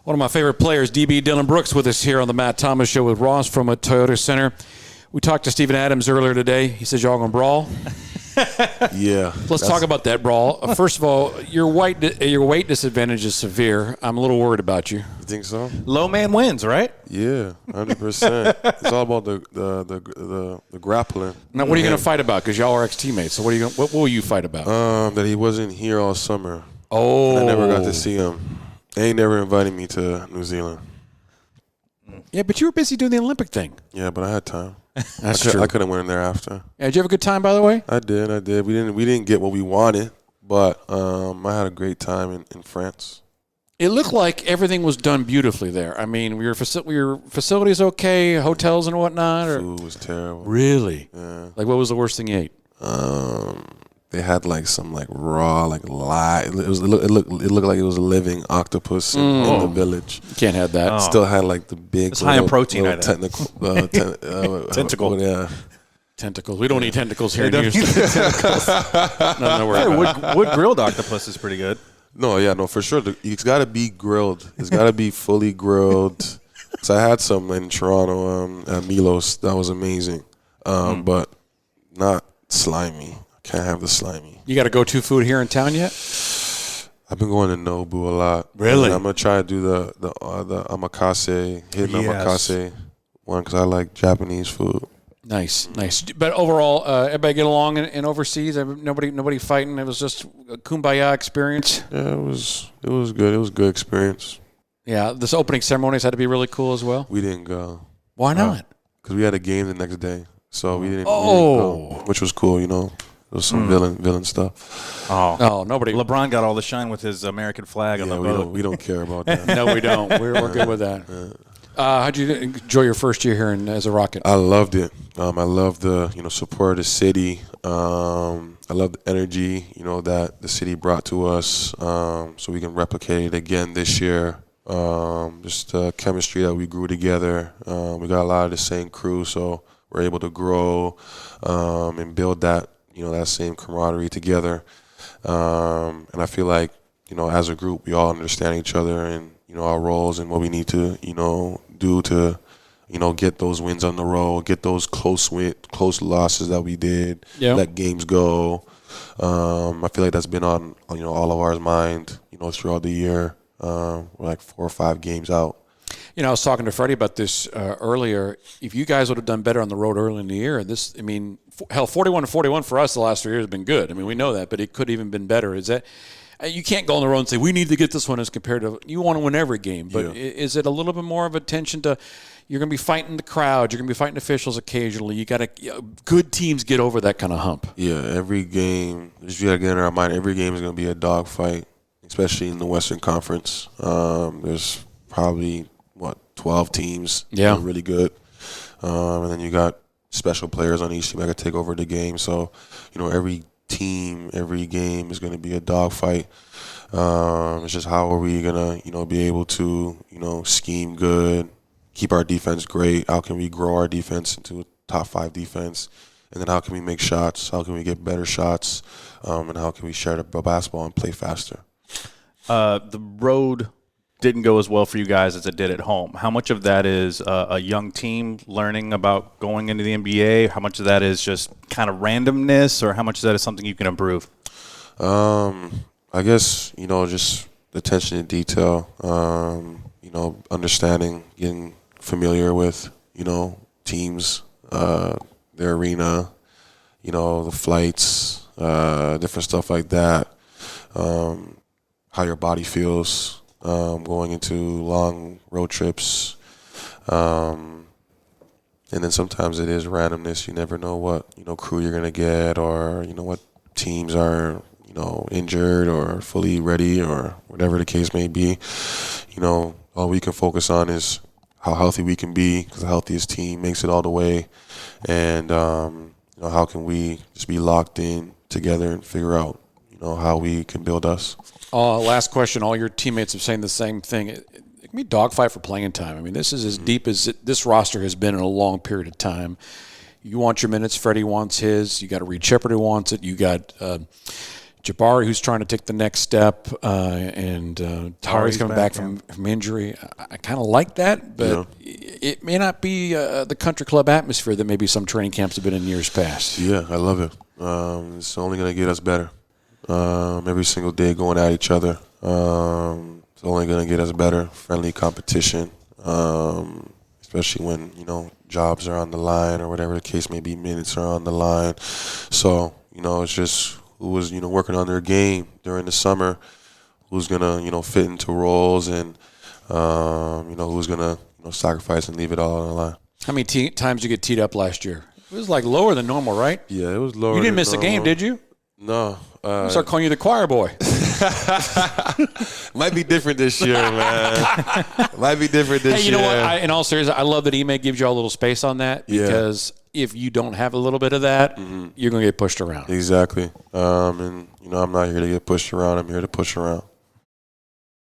One of my favorite players, DB Dillon Brooks, with us here on the Matt Thomas Show with Ross from a Toyota Center. We talked to Steven Adams earlier today. He says y'all going to brawl. Yeah. Let's talk about that brawl. First of all, your weight disadvantage is severe. I'm a little worried about you. You think so? Low man wins, right? Yeah, 100%. It's all about the grappling. Now, what are you going to fight about? Because y'all are ex-teammates. So what will you fight about? That he wasn't here all summer. Oh. And I never got to see him. They ain't never invited me to New Zealand. Yeah, but you were busy doing the Olympic thing. Yeah, but I had time. That's true. I could have went in there after. Yeah, did you have a good time, by the way? I did. We didn't get what we wanted, but I had a great time in France. It looked like everything was done beautifully there. I mean, were your facilities okay, hotels and whatnot? Or? Food was terrible. Really? Yeah. Like, what was the worst thing you ate? They had like some like raw like live. It looked like it was a living octopus in the village. You can't have that. Still had like the big. It's high in protein. Tentacle. Yeah. Tentacles. We don't eat tentacles here. Nothing to worry about. Wood grilled octopus is pretty good. No, for sure. It's got to be grilled. It's got to be fully grilled. So I had some in Toronto at Milos. That was amazing, but not slimy. Can't have the slimy. You got a go-to food here in town yet? I've been going to Nobu a lot. Really? And I'm gonna try to do the omakase, omakase one because I like Japanese food. Nice. But overall, everybody get along in overseas. Nobody fighting. It was just a kumbaya experience. Yeah, it was good. It was a good experience. Yeah, this opening ceremonies had to be really cool as well. We didn't go. Why not? Because we had a game the next day, so we didn't go, which was cool. There was some villain stuff. Oh, nobody. LeBron got all the shine with his American flag on the boat. We don't care about that. No, we don't. We're good with that. How'd you enjoy your first year here as a Rocket? I loved it. I loved the support of the city. I love the energy that the city brought to us, so we can replicate it again this year. Just the chemistry that we grew together. We got a lot of the same crew, so we're able to grow and build that that same camaraderie together. And I feel like as a group, we all understand each other and our roles and what we need to do to get those wins on the road, get those close losses that we did, let games go. I feel like that's been on all of our mind throughout the year. We're like 4 or 5 games out. I was talking to Freddie about this earlier. If you guys would have done better on the road early in the year, 41-41 for us the last 3 years has been good. I mean, we know that, but it could have even been better. Is that you can't go on the road and say we need to get this one as compared to you want to win every game, but is it a little bit more of attention to you're going to be fighting the crowd, you're going to be fighting officials occasionally. You got to good teams get over that kind of hump. Yeah, every game, you got to get in our mind. Every game is going to be a dogfight, especially in the Western Conference. There's probably 12 teams that are really good. And then you got special players on each team that can take over the game. So, every team, every game is going to be a dogfight. It's just how are we going to, be able to, scheme good, keep our defense great. How can we grow our defense into a top 5 defense? And then how can we make shots? How can we get better shots? And how can we share the basketball and play faster? The road didn't go as well for you guys as it did at home. How much of that is a young team learning about going into the NBA? How much of that is just kind of randomness, or how much of that is something you can improve? I guess, just attention to detail, understanding, getting familiar with, teams, their arena, the flights, different stuff like that, how your body feels. Going into long road trips. And then sometimes it is randomness. You never know what, crew you're going to get, or, what teams are, injured or fully ready, or whatever the case may be. All we can focus on is how healthy we can be, because the healthiest team makes it all the way. And, how can we just be locked in together and figure out, how we can build us. Last question. All your teammates have saying the same thing. It can be dogfight for playing time. I mean, this is as deep as this roster has been in a long period of time. You want your minutes. Freddie wants his. You got Reed Shepherd who wants it. You got Jabari, who's trying to take the next step, and Tari's coming back from injury. I kind of like that, but it may not be the country club atmosphere that maybe some training camps have been in years past. Yeah, I love it. It's only going to get us better. Every single day going at each other. It's only going to get us better. Friendly competition, especially when, jobs are on the line or whatever the case may be, minutes are on the line. So, it's just who was, working on their game during the summer, who's going to, fit into roles and, who's going to, sacrifice and leave it all on the line. How many times did you get teed up last year? It was like lower than normal, right? Yeah, it was lower. You didn't miss a game, did you? No. I'm start calling you the choir boy. Might be different this year, man. Might be different this year. Hey, you know what? In all seriousness, I love that Ime gives you all a little space on that because if you don't have a little bit of that, you're going to get pushed around. Exactly. And, I'm not here to get pushed around. I'm here to push around.